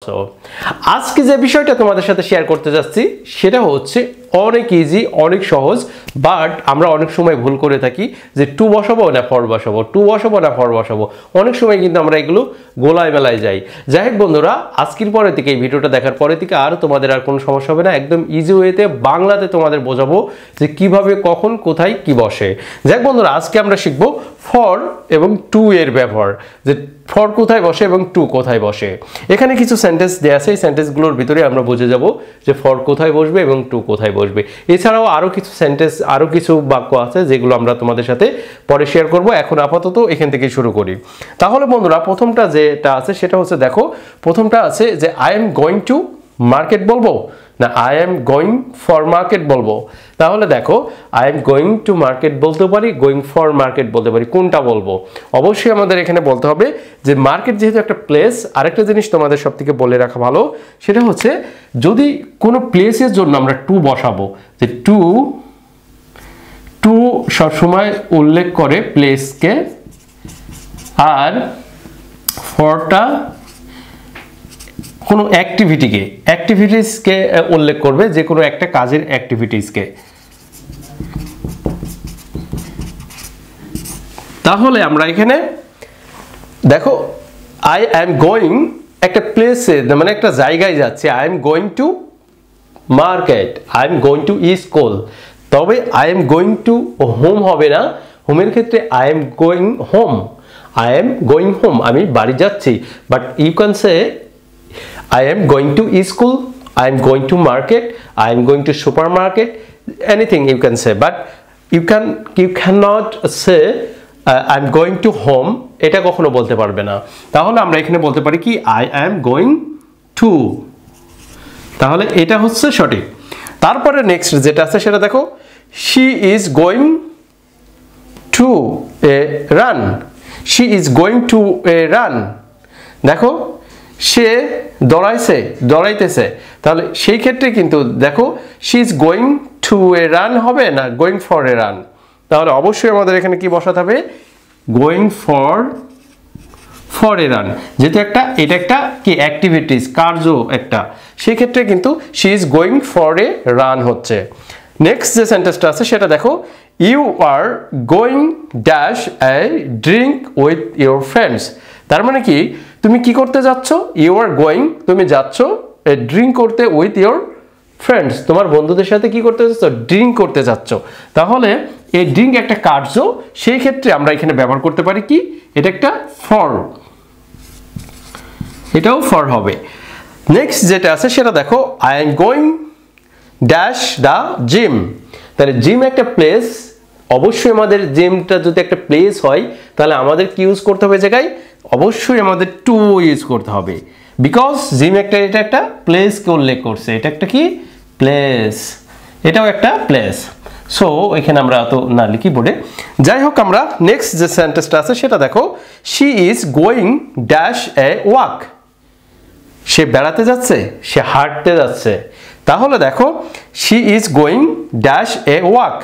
আছো? আজকে যে বিষয়টা তোমাদের সাথে শেয়ার করতে যাচ্ছি সেটা হচ্ছে অনেক ইজি, অনেক সহজ, বাট আমরা অনেক সময় ভুল করে থাকি যে টু বসাবো না ফর বসাবো, টু বসাবো না ফর বসাবো। অনেক সময় কিন্তু আমরা এগুলো গোলায় মেলায় যাই। যাই হোক বন্ধুরা, আজকের পরে থেকে এই ভিডিওটা দেখার পরে থেকে আর তোমাদের আর কোনো সমস্যা হবে না। একদম ইজি ওয়েতে বাংলাতে তোমাদের বোঝাবো যে কিভাবে, কখন, কোথায় কি বসে। যাই হোক বন্ধুরা, আজকে আমরা শিখবো ফর এবং টু এর ব্যবহার, যে ফর কোথায় বসে এবং টু কোথায় বসে। এখানে কিছু সেন্টেন্স দেওয়া আছে, এই সেন্টেন্সগুলোর ভিতরে আমরা বুঝে যাব যে ফর কোথায় বসবে এবং টু কোথায় বসবে। এছাড়াও আরও কিছু সেন্টেন্স, আরও কিছু বাক্য আছে যেগুলো আমরা তোমাদের সাথে পরে শেয়ার করব। এখন আপাতত এখান থেকে শুরু করি। তাহলে বন্ধুরা, প্রথমটা যেটা আছে সেটা হচ্ছে, দেখো প্রথমটা আছে যে I am going to market বলবো না I am going for market বলবো। তাহলে দেখো, I am going to market বলতে পারি, গোয়িং ফর মার্কেট বলতে পারি, কোনটা বলবো? অবশ্যই আমাদের এখানে বলতে হবে যে মার্কেট যেহেতু একটা প্লেস। আরেকটা জিনিস তোমাদের সব থেকে বলে রাখা ভালো, সেটা হচ্ছে যদি কোনো প্লেসের জন্য আমরা টু বসাবো, যে টু টু সবসময় উল্লেখ করে প্লেসকে, আর ফরটা কোনো অ্যাক্টিভিটিসকে উল্লেখ করবে, যে কোনো একটা কাজের অ্যাক্টিভিটিসকে। তাহলে আমরা এখানে দেখো, আই এম গোয়িং একটা প্লেসে, মানে একটা জায়গায় যাচ্ছে। I am going to market, I am going to school. তবে I am going to home হবে না। হোমের ক্ষেত্রে I am going home, I am going home, আমি বাড়ি যাচ্ছি। But you can say I am going to school, I am going to market, I am going to supermarket, anything you can say, but you cannot say I am going to home, এটা কখনো বলতে পারবে না। তাহলে আমরা এখানে বলতে পারি কি, I am going to। তাহলে এটা হচ্ছে সঠিক। তারপরে নেক্সট যেটা আছে সেটা দেখো, she is going to a run, she is going to a run। দেখো, সে দৌড়াইতেছে। তাহলে সেই ক্ষেত্রে কিন্তু দেখো, she is going two A run হবে না গোয়িং ফর এ রান। তাহলে অবশ্যই আমাদের এখানে কি বসাতে হবে, গোয়িং ফর এ রান। যেহেতু এটা একটা কি অ্যাক্টিভিটিস, কার্য একটা, সেই ক্ষেত্রে কিন্তু she is going for a run হচ্ছে। নেক্সট যে সেন্টেন্সটা আছে সেটা দেখো, you are going dash a drink with your friends. তার মানে তুমি কি করতে যাচ্ছ? ইউ আর গোয়িং, তুমি যাচ্ছ ড্রিঙ্ক করতে উইথ ইউর ফ্রেন্ডস, তোমার বন্ধুদের সাথে কি করতে যাচ্ছ? ড্রিঙ্ক করতে যাচ্ছ। তাহলে এই ড্রিঙ্ক একটা কার্য, সেই ক্ষেত্রে আমরা এখানে ব্যবহার করতে পারি কি, এটা একটা ফর, এটাও ফর হবে। নেক্সট যেটা আছে সেটা দেখো, I am going dash the gym. তাহলে জিম একটা প্লেস, অবশ্যই আমাদের জিমটা যদি একটা প্লেস হয় তাহলে আমাদের কি ইউজ করতে হবে জায়গায়? অবশ্যই আমাদের টু ইউজ করতে হবে, বিকজ জিম এটা একটা প্লেসকে উল্লেখ করছে। এটা একটা কি প্লেস, এটাও একটা প্লেস। সো এখানে আমরা তো না লিখি বোর্ডে। যাই হোক, আমরা নেক্সট যে সেন্টেন্সটা আছে সেটা দেখো, she is going dash a walk. সে বেড়াতে যাচ্ছে, সে হাঁটতে যাচ্ছে। তাহলে দেখো, she is going dash a walk,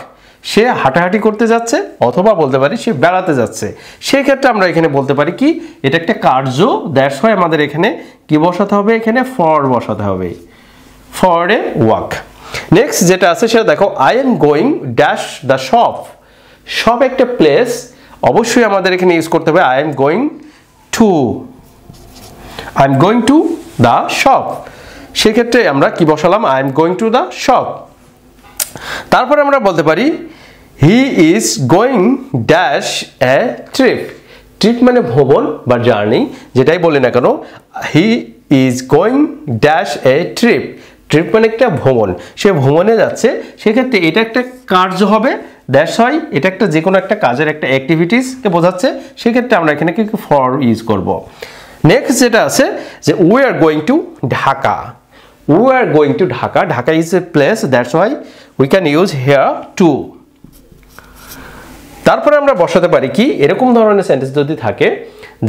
সে হাঁটাহাঁটি করতে যাচ্ছে, অথবা বলতে পারি সে বেড়াতে যাচ্ছে। সেই ক্ষেত্রে আমরা এখানে বলতে পারি কি, এটা একটা কার্য, দ্যাটস ওয়াই আমাদের এখানে কি বসাতে হবে, এখানে ফর বসাতে হবে, ফর এ ওয়াক। নেক্সট যেটা আছে সেটা দেখো, I am going dash the shop. Shop একটা প্লেস, অবশ্যই আমাদের এখানে ইউজ করতে হবে I am going to the shop. সেক্ষেত্রে আমরা কি বসালাম, I am going to the shop. তারপরে আমরা বলতে পারি, he is going dash a trip. Trip মানে ভ্রমণ বা জার্নি, যেটাই বলি না কেন, he is going dash a trip. Trip মানে একটা ভ্রমণ, সে ভ্রমণে যাচ্ছে। সেক্ষেত্রে এটা একটা কার্য হবে, দ্যাটস ওয়াই এটা একটা যে কোনো একটা কাজের একটা অ্যাক্টিভিটিসকে বোঝাচ্ছে। সেক্ষেত্রে আমরা এখানে কি ফর ইউজ করব। নেক্সট যেটা আছে যে we are going to Dhaka. We are going to Dhaka. Dhaka is a place, that's why we can use here to. তারপরে আমরা বসাতে পারি কি, এরকম ধরনের সেন্টেন্স যদি থাকে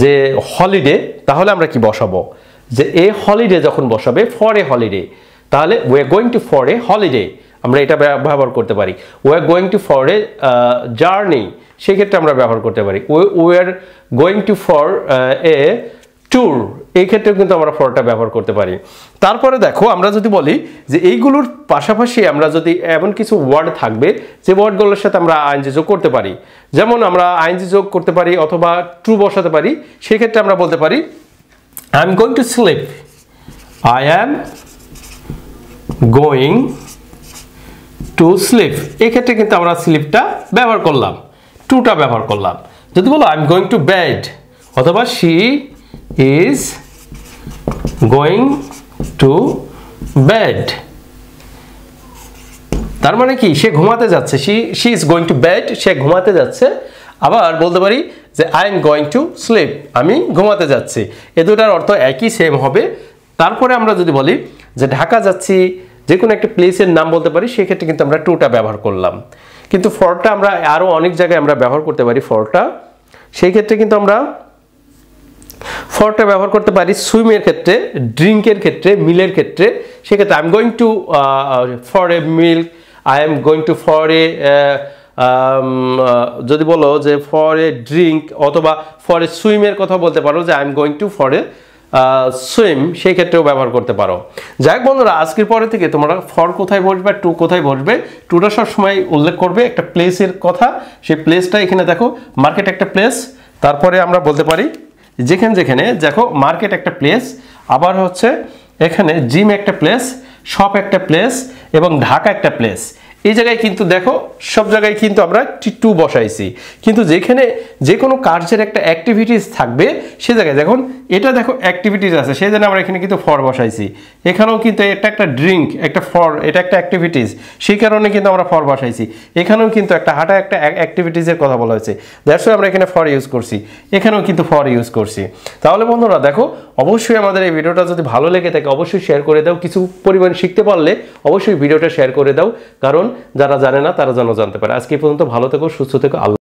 যে হলিডে, তাহলে আমরা কি বসাবো, যে এ হলিডে যখন বসাবে ফর এ হলিডে, তাহলে we are going to for a holiday, আমরা এটা ব্যবহার করতে পারি। we are going to for a journey, সেই ক্ষেত্রে আমরা ব্যবহার করতে পারি we are going to for a tour, এই ক্ষেত্রেও কিন্তু আমরা ফরটা ব্যবহার করতে পারি। তারপরে দেখো আমরা যদি বলি যে এইগুলোর পাশাপাশি আমরা যদি এমন কিছু ওয়ার্ড থাকবে যে ওয়ার্ডগুলোর সাথে আমরা আইএনজি যোগ করতে পারি, যেমন আমরা আইএনজি যোগ করতে পারি অথবা ট্রু বসাতে পারি, সেক্ষেত্রে আমরা বলতে পারি I am going to slip, I am going to slip. এক্ষেত্রে কিন্তু আমরা স্লিপটা ব্যবহার করলাম, টুটা ব্যবহার করলাম। যদি বলো I am going to bed অথবা she is going to bed, তার মানে কি সে ঘুমাতে যাচ্ছে, she is going to bed, সে ঘুমাতে যাচ্ছে। আবার বলতে পারি যে I am going to sleep, আমি ঘুমাতে যাচ্ছি। এ দুটার অর্থ একই সেম হবে। তারপরে আমরা যদি বলি যে ঢাকা যাচ্ছি, যে কোনো একটা প্লেসের নাম বলতে পারি, সেক্ষেত্রে কিন্তু আমরা টুটা ব্যবহার করলাম। কিন্তু ফরটা আমরা আরও অনেক জায়গায় আমরা ব্যবহার করতে পারি ফরটা। সেই ক্ষেত্রে কিন্তু আমরা ফরটা ব্যবহার করতে পারি সুইমের ক্ষেত্রে, ড্রিঙ্কের ক্ষেত্রে, মিলের ক্ষেত্রে। সেক্ষেত্রে I am going two for a milk, I am going two for a, যদি বলো যে ফর এ ড্রিঙ্ক অথবা ফর এ সুইমের কথা বলতে পারো যে I am going two for a swim, সেই ক্ষেত্রেও ব্যবহার করতে পারো। যাই হোক বন্ধুরা, আজকের পরে থেকে তোমরা ফর কোথায় বসবে, টু কোথায় বসবে, টুটা সবসময় উল্লেখ করবে একটা প্লেসের কথা। সেই প্লেসটা এখানে দেখো, মার্কেট একটা প্লেস। তারপরে আমরা বলতে পারি যেখানে যেখানে দেখো মার্কেট একটা প্লেস, আবার হচ্ছে এখানে জিম একটা প্লেস, শপ একটা প্লেস এবং ঢাকা একটা প্লেস। এই জায়গায় কিন্তু দেখো সব জায়গায় কিন্তু আমরা টু বসাইছি, কিন্তু যেখানে যে কোনো কার্যের একটা অ্যাক্টিভিটিস থাকবে সে জায়গায় দেখুন এটা দেখো অ্যাক্টিভিটিস আছে, সেই জন্য আমরা এখানে কিন্তু ফর বসাইছি। এখানেও কিন্তু এটা একটা ড্রিঙ্ক, একটা ফর, এটা একটা অ্যাক্টিভিটিস, সেই কারণে কিন্তু আমরা ফর বসাইছি। এখানেও কিন্তু একটা হাঁটা একটা অ্যাক্টিভিটিসের কথা বলা হয়েছে, দ্যাটস আমরা এখানে ফর ইউজ করছি, এখানেও কিন্তু ফর ইউজ করছি। তাহলে বন্ধুরা দেখো, অবশ্যই আমাদের এই ভিডিওটা যদি ভালো লেগে থাকে অবশ্যই শেয়ার করে দাও। কিছু পরিমাণ শিখতে পারলে অবশ্যই ভিডিওটা শেয়ার করে দাও, কারণ যারা জানে না তারা যেন জানতে পারে। আজকে পর্যন্ত ভালো থেকো, সুস্থ থেকো, আল্লাহ।